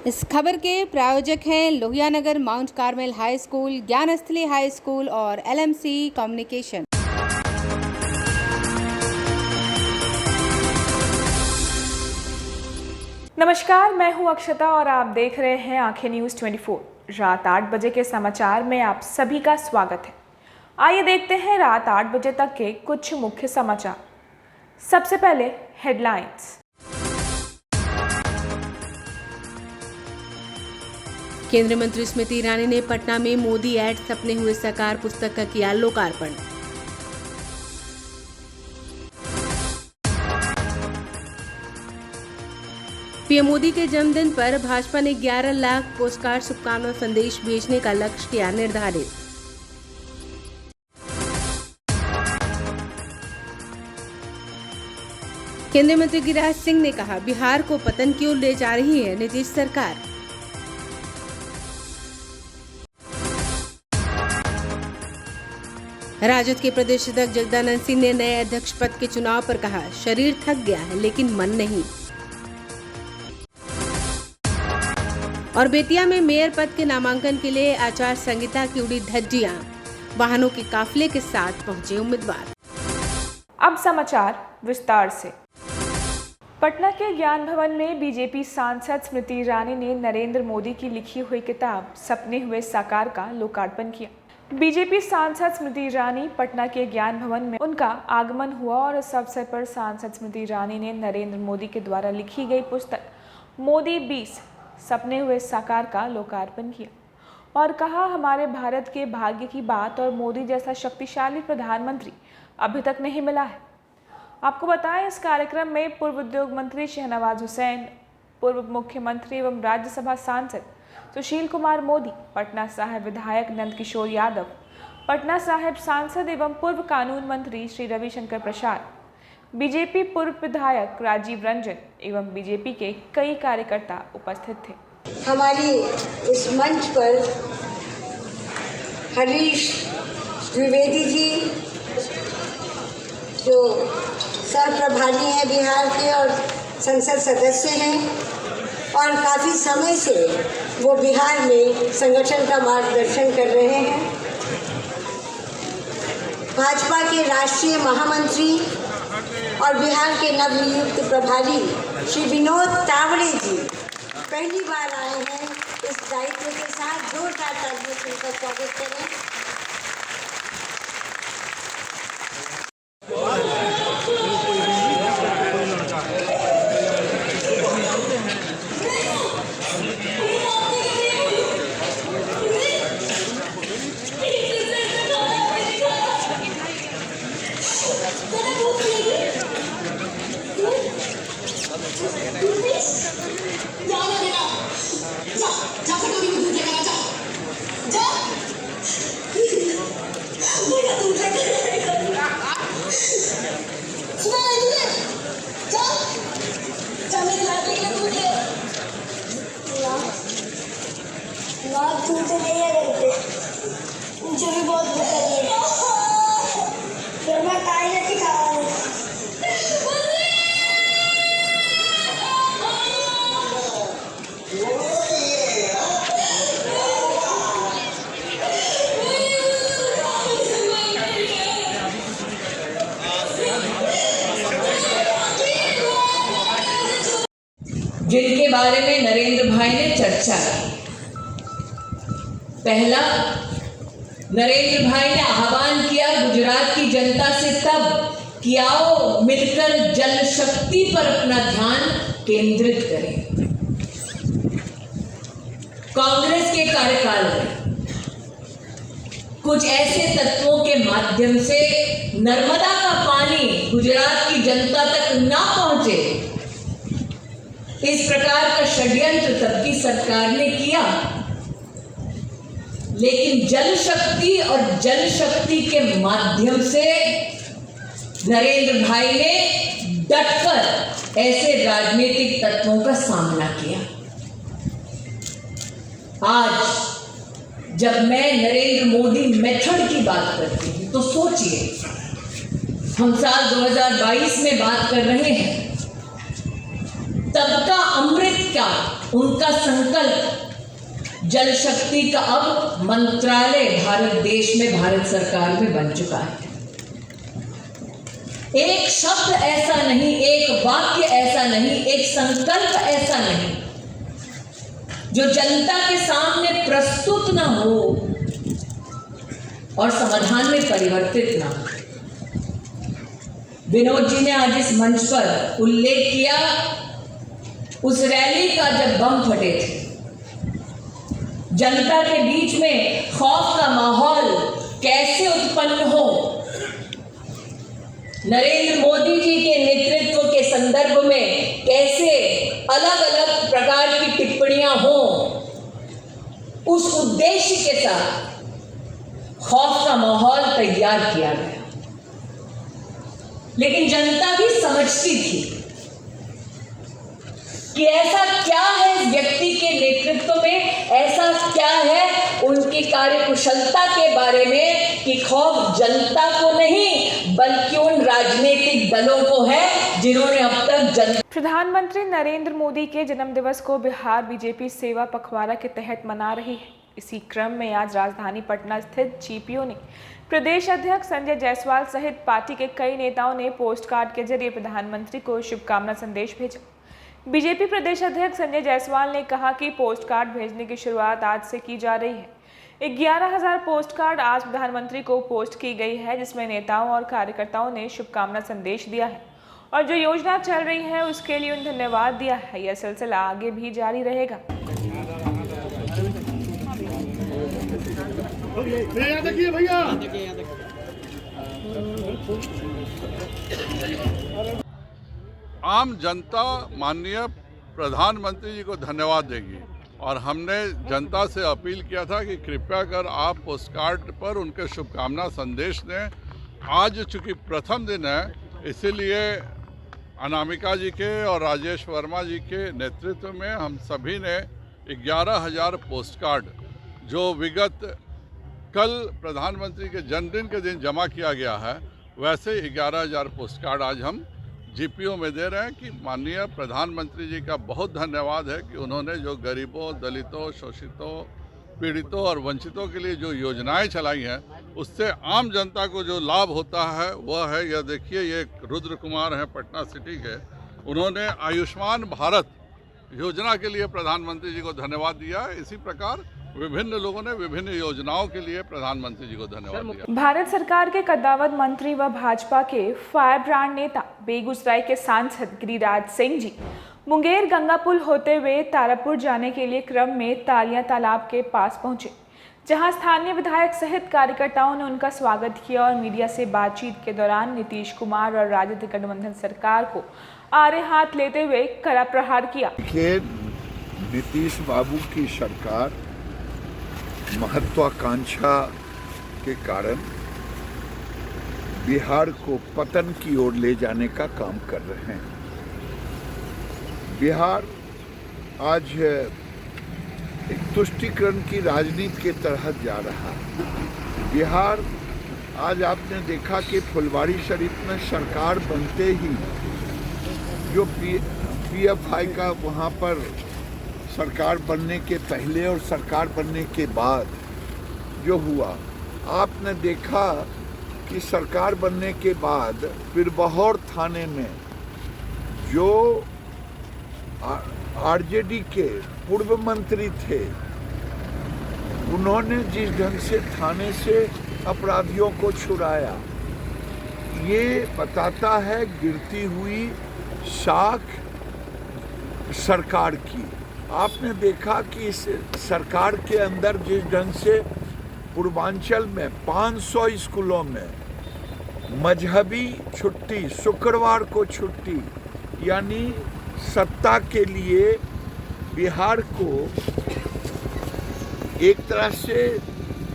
इस खबर के प्रायोजक हैं Lohia Nagar Mount Carmel high school, Gyansthali high school और LMC कम्युनिकेशन। नमस्कार, मैं हूं अक्षता और आप देख रहे हैं आंखें न्यूज़ 24। रात 8 बजे के समाचार में आप सभी का स्वागत है। आइए देखते हैं रात 8 बजे तक के कुछ मुख्य समाचार। सबसे पहले हेडलाइंस। केंद्रीय मंत्री स्मृति ईरानी ने पटना में मोदी एड सपने हुए साकार पुस्तक का किया लोकार्पण। पीएम मोदी के जन्मदिन पर भाजपा ने 11 लाख पोस्टकार्ड शुभकामना संदेश भेजने का लक्ष्य किया निर्धारित। केंद्रीय मंत्री गिरिराज सिंह ने कहा, बिहार को पतन की ओर ले जा रही है नीतीश सरकार। राजद के प्रदेश अध्यक्ष जगदानंद सिंह ने नए अध्यक्ष पद के चुनाव पर कहा, शरीर थक गया है लेकिन मन नहीं। और बेतिया में मेयर पद के नामांकन के लिए आचार संहिता की उड़ी धज्जियां, वाहनों के काफिले के साथ पहुंचे उम्मीदवार। अब समाचार विस्तार से। पटना के ज्ञान भवन में बीजेपी सांसद स्मृति ईरानी ने नरेंद्र मोदी की लिखी हुई किताब सपने हुए साकार का लोकार्पण किया। बीजेपी सांसद स्मृति ईरानी पटना के ज्ञान भवन में उनका आगमन हुआ और इस अवसर पर सांसद स्मृति ईरानी ने नरेंद्र मोदी के द्वारा लिखी गई पुस्तक मोदी 20 सपने हुए साकार का लोकार्पण किया और कहा, हमारे भारत के भाग्य की बात और मोदी जैसा शक्तिशाली प्रधानमंत्री अभी तक नहीं मिला है। आपको बताएं, इस कार्यक्रम में पूर्व उद्योग मंत्री शहनवाज हुसैन, पूर्व मुख्यमंत्री एवं राज्यसभा सांसद सुशील कुमार मोदी, पटना साहिब विधायक नंद किशोर यादव, पटना साहिब सांसद एवं पूर्व कानून मंत्री श्री रविशंकर प्रसाद, बीजेपी पूर्व विधायक राजीव रंजन एवं बीजेपी के कई कार्यकर्ता उपस्थित थे। हमारी इस मंच पर हरीश द्विवेदी जी जो सरप्रभारी हैं बिहार के और संसद सदस्य हैं और काफ़ी समय से वो बिहार में संगठन का मार्गदर्शन कर रहे हैं। भाजपा के राष्ट्रीय महामंत्री और बिहार के नवनियुक्त प्रभारी श्री विनोद तावड़े जी पहली बार आए हैं। इस दायित्व के साथ जोरदार तालियों से उनका स्वागत करें। मुझे भी बहुत भूख लगी है। फिर मैं काई नहीं खाऊंगी। जिनके बारे में नरेंद्र भाई ने चर्चा की। पहला, नरेंद्र भाई ने आह्वान किया गुजरात की जनता से तब कि आओ मिलकर जल शक्ति पर अपना ध्यान केंद्रित करें। कांग्रेस के कार्यकाल में कुछ ऐसे तत्वों के माध्यम से नर्मदा का पानी गुजरात की जनता तक ना पहुंचे, इस प्रकार का षड्यंत्र तब की सरकार ने किया। लेकिन जल शक्ति और जल शक्ति के माध्यम से नरेंद्र भाई ने डटकर ऐसे राजनीतिक तत्वों का सामना किया। आज जब मैं नरेंद्र मोदी मेथड की बात करती हूं तो सोचिए, हम साल 2022 में बात कर रहे हैं, तब का अमृत क्या उनका संकल्प जल शक्ति का अब मंत्रालय भारत देश में, भारत सरकार में बन चुका है। एक शब्द ऐसा नहीं, एक वाक्य ऐसा नहीं, एक संकल्प ऐसा नहीं जो जनता के सामने प्रस्तुत ना हो और समाधान में परिवर्तित ना हो। विनोद जी ने आज इस मंच पर उल्लेख किया उस रैली का जब बम फटे थे, जनता के बीच में खौफ का माहौल कैसे उत्पन्न हो। नरेंद्र मोदी जी के नेतृत्व के संदर्भ में कैसे अलग अलग प्रकार की टिप्पणियां हो, उस उद्देश्य के साथ खौफ का माहौल तैयार किया गया। लेकिन जनता भी समझती थी कि ऐसा क्या है इस व्यक्ति के नेतृत्व में, ऐसा क्या है उनकी कार्यकुशलता के बारे में कि खौफ जनता को नहीं बल्कि उन राजनीतिक दलों को है जिन्होंने अब तक प्रधानमंत्री नरेंद्र मोदी के जन्मदिवस को बिहार बीजेपी सेवा पखवाड़ा के तहत मना रही है। इसी क्रम में आज राजधानी पटना स्थित जीपीओ ने प्रदेश अध्यक्ष संजय जायसवाल सहित पार्टी के कई नेताओं ने पोस्ट कार्ड के जरिए प्रधानमंत्री को शुभकामना संदेश भेजा। बीजेपी प्रदेश अध्यक्ष संजय जायसवाल ने कहा कि पोस्ट कार्ड भेजने की शुरुआत आज से की जा रही है। 11,000 पोस्ट कार्ड आज प्रधानमंत्री को पोस्ट की गई है, जिसमें नेताओं और कार्यकर्ताओं ने शुभकामना संदेश दिया है और जो योजना चल रही है उसके लिए उन्हें धन्यवाद दिया है। यह सिलसिला आगे भी जारी रहेगा। आम जनता माननीय प्रधानमंत्री जी को धन्यवाद देगी और हमने जनता से अपील किया था कि कृपया कर आप पोस्ट कार्ड पर उनके शुभकामना संदेश दें। आज चूँकि प्रथम दिन है, इसीलिए अनामिका जी के और राजेश वर्मा जी के नेतृत्व में हम सभी ने 11,000 पोस्ट कार्ड जो विगत कल प्रधानमंत्री के जन्मदिन के दिन जमा किया गया है, वैसे 11,000 पोस्ट कार्ड आज हम जीपीओ में दे रहे हैं कि माननीय प्रधानमंत्री जी का बहुत धन्यवाद है कि उन्होंने जो गरीबों, दलितों, शोषितों, पीड़ितों और वंचितों के लिए जो योजनाएं चलाई हैं, उससे आम जनता को जो लाभ होता है वह है। यह देखिए, ये रुद्र कुमार हैं पटना सिटी के, उन्होंने आयुष्मान भारत योजना के लिए प्रधानमंत्री जी को धन्यवाद दिया है। इसी प्रकार विभिन्न लोगों ने विभिन्न योजनाओं के लिए प्रधानमंत्री जी को धन्यवाद दिया। भारत सरकार के कद्दावर मंत्री व भाजपा के फायर ब्रांड नेता बेगूसराय के सांसद गिरिराज सिंह जी मुंगेर गंगा पुल होते हुए तारापुर जाने के लिए क्रम में तालियां तालाब के पास पहुंचे, जहां स्थानीय विधायक सहित कार्यकर्ताओं ने उनका स्वागत किया और मीडिया से बातचीत के दौरान नीतीश कुमार और राजद गठबंधन सरकार को आड़े हाथ लेते हुए कड़ा प्रहार किया। नीतीश बाबू की सरकार महत्वाकांक्षा के कारण बिहार को पतन की ओर ले जाने का काम कर रहे हैं। बिहार आज एक तुष्टीकरण की राजनीति के तहत जा रहा है। बिहार आज आपने देखा कि फुलवारी शरीफ में सरकार बनते ही जो पीएफआई का वहाँ पर सरकार बनने के पहले और सरकार बनने के बाद जो हुआ, आपने देखा कि सरकार बनने के बाद बिरबहौर थाने में जो आरजेडी के पूर्व मंत्री थे, उन्होंने जिस ढंग से थाने से अपराधियों को छुड़ाया, ये बताता है गिरती हुई साख सरकार की। आपने देखा कि इस सरकार के अंदर जिस ढंग से पूर्वांचल में 500 स्कूलों में मजहबी छुट्टी, शुक्रवार को छुट्टी, यानी सत्ता के लिए बिहार को एक तरह से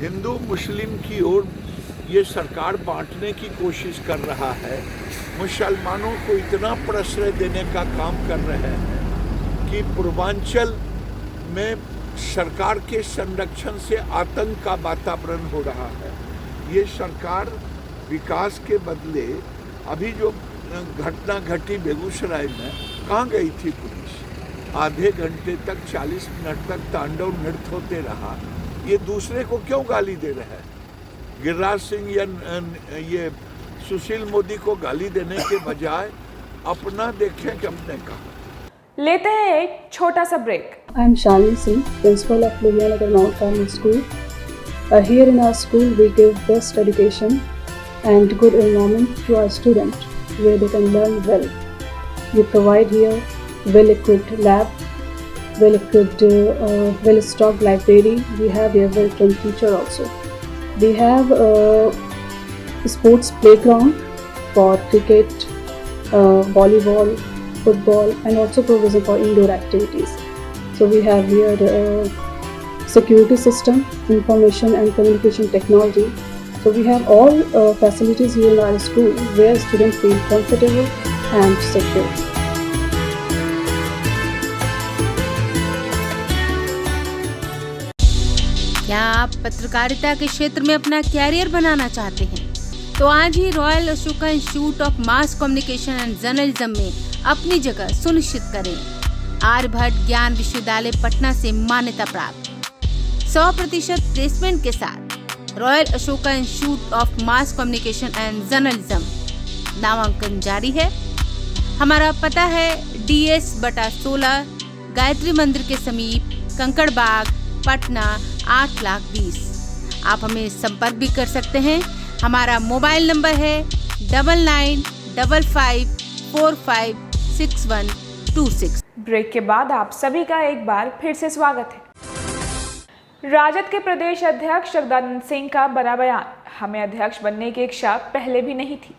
हिंदू मुस्लिम की ओर ये सरकार बांटने की कोशिश कर रहा है। मुसलमानों को इतना प्रश्रय देने का काम कर रहे हैं कि पूर्वांचल में सरकार के संरक्षण से आतंक का वातावरण हो रहा है। ये सरकार विकास के बदले, अभी जो घटना घटी बेगूसराय में, कहाँ गई थी पुलिस? आधे घंटे तक 40 मिनट तक तांडव नृत्य होते रहा, ये दूसरे को क्यों गाली दे रहे हैं? गिरिराज सिंह या ये सुशील मोदी को गाली देने के बजाय अपना देखें कि हमने कहा। लेते हैं एक छोटा सा break. I am Shalini Singh, principal of Ludhiana Mount Carmel School. Here in our school, we give best education and good environment to our students where they can learn well. We provide here well-equipped lab, well-equipped, well-stocked library. We have here well-trained teacher also. We have a sports playground for cricket, volleyball, football, and also provision for indoor activities. So we have here security system, information and communication technology. So we have all facilities here in our school where students feel comfortable and secure. क्या आप पत्रकारिता के क्षेत्र में अपना career बनाना चाहते हैं? तो आज ही royal Ashoka institute of mass communication and journalism में अपनी जगह सुनिश्चित करें। आर्यभट्ट ज्ञान विश्वविद्यालय पटना से मान्यता प्राप्त 100% प्लेसमेंट के साथ royal Ashoka institute of mass communication and journalism नामांकन जारी है। हमारा पता है DS/16 गायत्री मंदिर के समीप कंकड़ बाग, पटना 8,20,000। आप हमें संपर्क भी कर सकते हैं। हमारा मोबाइल नंबर है 9955456126। ब्रेक के बाद आप सभी का एक बार फिर से स्वागत है। राजद के प्रदेश अध्यक्ष जगदानंद सिंह का बड़ा बयान, हमें अध्यक्ष बनने की इच्छा पहले भी नहीं थी,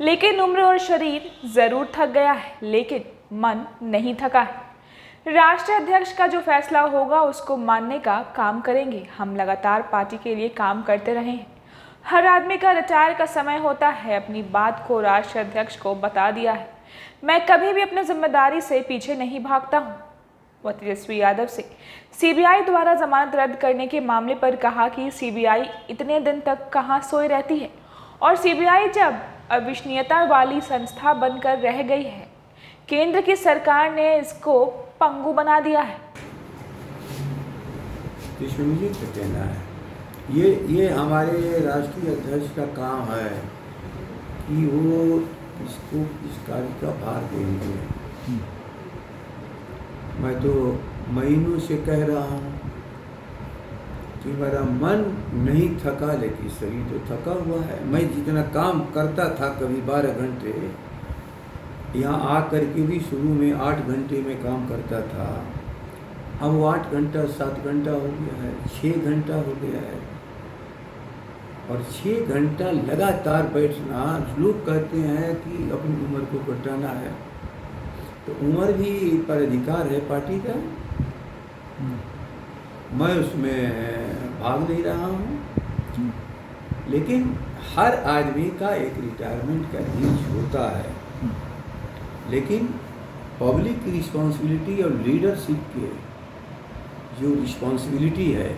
लेकिन उम्र और शरीर जरूर थक गया है, लेकिन मन नहीं थका है। राष्ट्रीय अध्यक्ष का जो फैसला होगा उसको मानने का काम करेंगे। हम लगातार पार्टी के लिए काम करते रहे हैं। हर आदमी का रिटायर का समय होता है। अपनी बात को राष्ट्रीय अध्यक्ष को बता दिया है। मैं कभी भी अपनी जिम्मेदारी से पीछे नहीं भागता हूँ। वह तेजस्वी यादव से सीबीआई द्वारा जमानत रद्द करने के मामले पर कहा कि सीबीआई इतने दिन तक कहाँ सोई रहती है और सीबीआई जब अविश्वसनीयता वाली संस्था बनकर रह गई है, केंद्र की सरकार ने इसको पंगु बना दिया है। जी का कहना है ये हमारे राष्ट्रीय अध्यक्ष का काम है कि वो इसको इस कार्य का भार देंगे। मैं तो महीनों से कह रहा हूँ कि मेरा मन नहीं थका, लेकिन शरीर तो थका हुआ है। मैं जितना काम करता था कभी 12 घंटे, यहाँ आकर के भी शुरू में 8 घंटे में काम करता था, अब वो 8 घंटा 7 घंटा हो गया है, 6 घंटा हो गया है। और 6 घंटा लगातार बैठना, लोग कहते हैं कि अपनी उम्र को घटाना है, तो उम्र भी पर अधिकार है पार्टी का। मैं उसमें भाग नहीं रहा हूँ, लेकिन हर आदमी का एक रिटायरमेंट का एज होता है, लेकिन पब्लिक की रिस्पॉन्सिबिलिटी और लीडरशिप के जो रिस्पॉन्सिबिलिटी है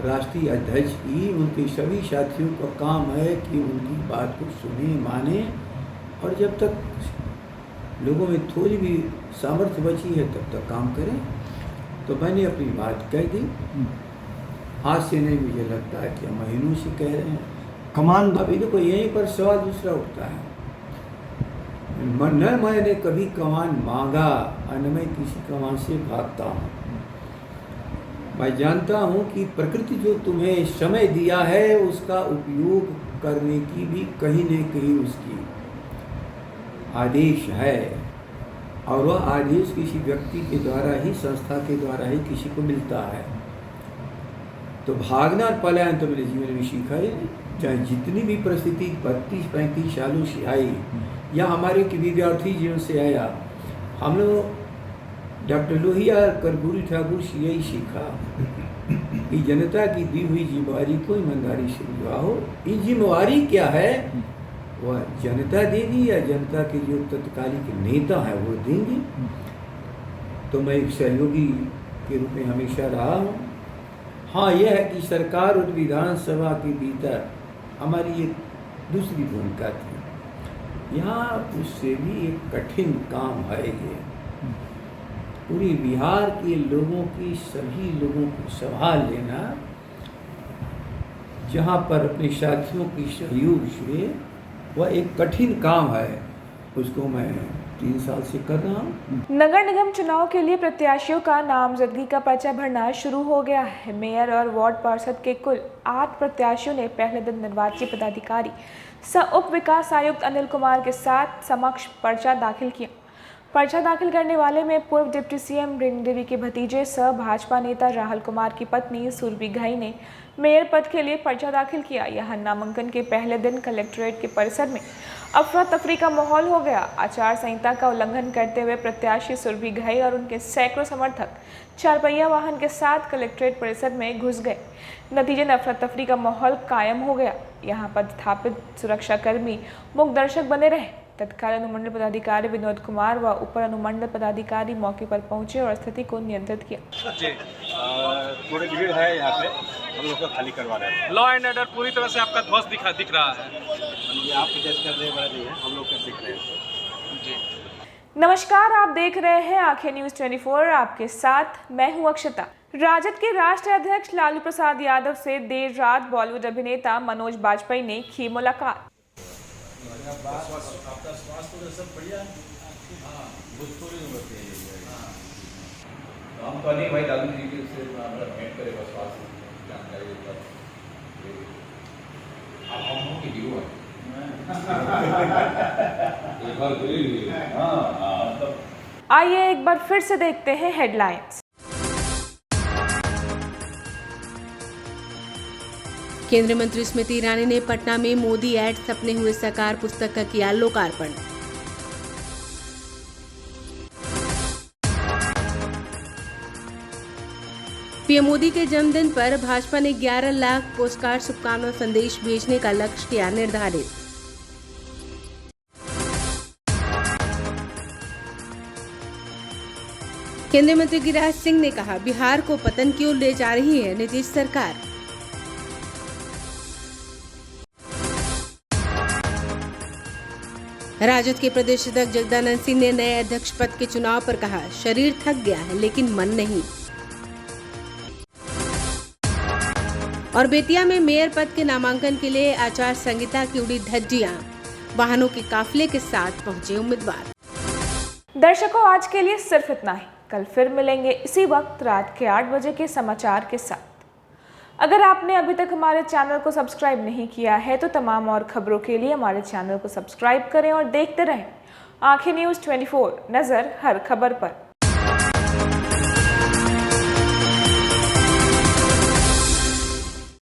राष्ट्रीय अध्यक्ष की, उनके सभी साथियों का काम है कि उनकी बात को सुने, माने, और जब तक लोगों में थोड़ी भी सामर्थ्य बची है तब तक काम करें। तो मैंने अपनी बात कह दी। आज से नहीं, मुझे लगता है कि महीनों से कह रहे हैं। कमान अभी देखो यहीं पर सवाल दूसरा उठता है, न मैंने कभी कमान मांगा और न मैं किसी कमान से भागता हूँ। मैं जानता हूँ कि प्रकृति जो तुम्हें समय दिया है उसका उपयोग करने की भी कहीं न कहीं उसकी आदेश है, और वह आदेश किसी व्यक्ति के द्वारा ही, संस्था के द्वारा ही किसी को मिलता है। तो भागना और पलायन तो मेरे जीवन में सीखा है। चाहे जितनी भी परिस्थिति 32-35 सालों से आई या हमारे के विद्यार्थी जीवन से आया, हम लोग डॉक्टर लोहिया कर्पूरी ठाकुर से यही सीखा कि जनता की दी हुई जिम्मेवारी को ईमानदारी से निभाओ। ये जिम्मेवारी क्या है, वह जनता देगी या जनता के जो तत्कालिक नेता हैं वो देंगे। तो मैं एक सहयोगी के रूप में हमेशा रहा हूँ। हाँ, यह है कि सरकार और विधानसभा के भीतर हमारी एक दूसरी भूमिका थी। यहाँ उससे भी एक कठिन काम है ये। पूरी बिहार के लोगों की, सभी लोगों को संभाल लेना, जहाँ पर अपने साथियों की सहयोग से वह एक कठिन काम है, उसको मैं 3 साल से कर रहा हूँ। नगर निगम चुनाव के लिए प्रत्याशियों का नामजदगी का पर्चा भरना शुरू हो गया है। मेयर और वार्ड पार्षद के कुल 8 प्रत्याशियों ने पहले दिन निर्वाची पदाधिकारी सह उप विकास आयुक्त अनिल कुमार के साथ समक्ष पर्चा दाखिल किया। पर्चा दाखिल करने वाले में पूर्व डिप्टी सीएम रेणु देवी के भतीजे सह भाजपा नेता राहुल कुमार की पत्नी सुरभि घई ने मेयर पद के लिए पर्चा दाखिल किया। यहां नामांकन के पहले दिन कलेक्ट्रेट के परिसर में अफरा तफरी का माहौल हो गया। आचार संहिता का उल्लंघन करते हुए प्रत्याशी सुरभि घई और उनके सैकड़ों समर्थक 4 पहिया वाहन के साथ कलेक्ट्रेट परिसर में घुस गए। नतीजन अफरा तफरी का माहौल कायम हो गया। यहाँ पर स्थापित सुरक्षाकर्मी मूक दर्शक बने रहे। तत्काल अनुमंडल पदाधिकारी विनोद कुमार व उपर अनुमंडल पदाधिकारी मौके पर पहुंचे और स्थिति को नियंत्रित किया। जी थोड़ी भीड़ है यहाँ पे, हम लोग को खाली करवा रहे हैं। लॉ एंड ऑर्डर पूरी तरह से आपका ध्वस्त दिख रहा है। ये आप जज कर रहे हैं, हम लोग का दिख रहे हैं जी। नमस्कार, आप देख रहे हैं आंखें न्यूज़ 24। आपके साथ मैं हूं अक्षता। राजद के राष्ट्रीय अध्यक्ष लालू प्रसाद यादव से देर रात बॉलीवुड अभिनेता मनोज बाजपेयी ने की मुलाकात। आपका स्वास्थ्य सब बढ़िया है? हाँ, भोजपुरी में बताइए। हम तो नहीं भाई, लालू जी के से भेंट करेगा स्वास्थ्य जानकारी अब हम की ड्यू है। आइए एक बार फिर से देखते हैं हेडलाइंस। केंद्रीय मंत्री स्मृति ईरानी ने पटना में मोदी एड सपने हुए साकार पुस्तक का किया लोकार्पण। पीएम मोदी के जन्मदिन पर भाजपा ने 11 लाख पोस्टकार्ड शुभकामना संदेश भेजने का लक्ष्य किया निर्धारित। केंद्रीय मंत्री गिरिराज सिंह ने कहा, बिहार को पतन की ओर ले जा रही है नीतीश सरकार। राजद के प्रदेश अध्यक्ष जगदानंद सिंह ने नए अध्यक्ष पद के चुनाव पर कहा, शरीर थक गया है लेकिन मन नहीं। और बेतिया में मेयर पद के नामांकन के लिए आचार संहिता की उड़ी धज्जियां, वाहनों के काफिले के साथ पहुंचे उम्मीदवार। दर्शकों, आज के लिए सिर्फ इतना ही। कल फिर मिलेंगे इसी वक्त रात के 8 बजे के समाचार के साथ। अगर आपने अभी तक हमारे चैनल को सब्सक्राइब नहीं किया है तो तमाम और खबरों के लिए हमारे चैनल को सब्सक्राइब करें और देखते रहें आंखें न्यूज़ 24, नजर हर खबर पर।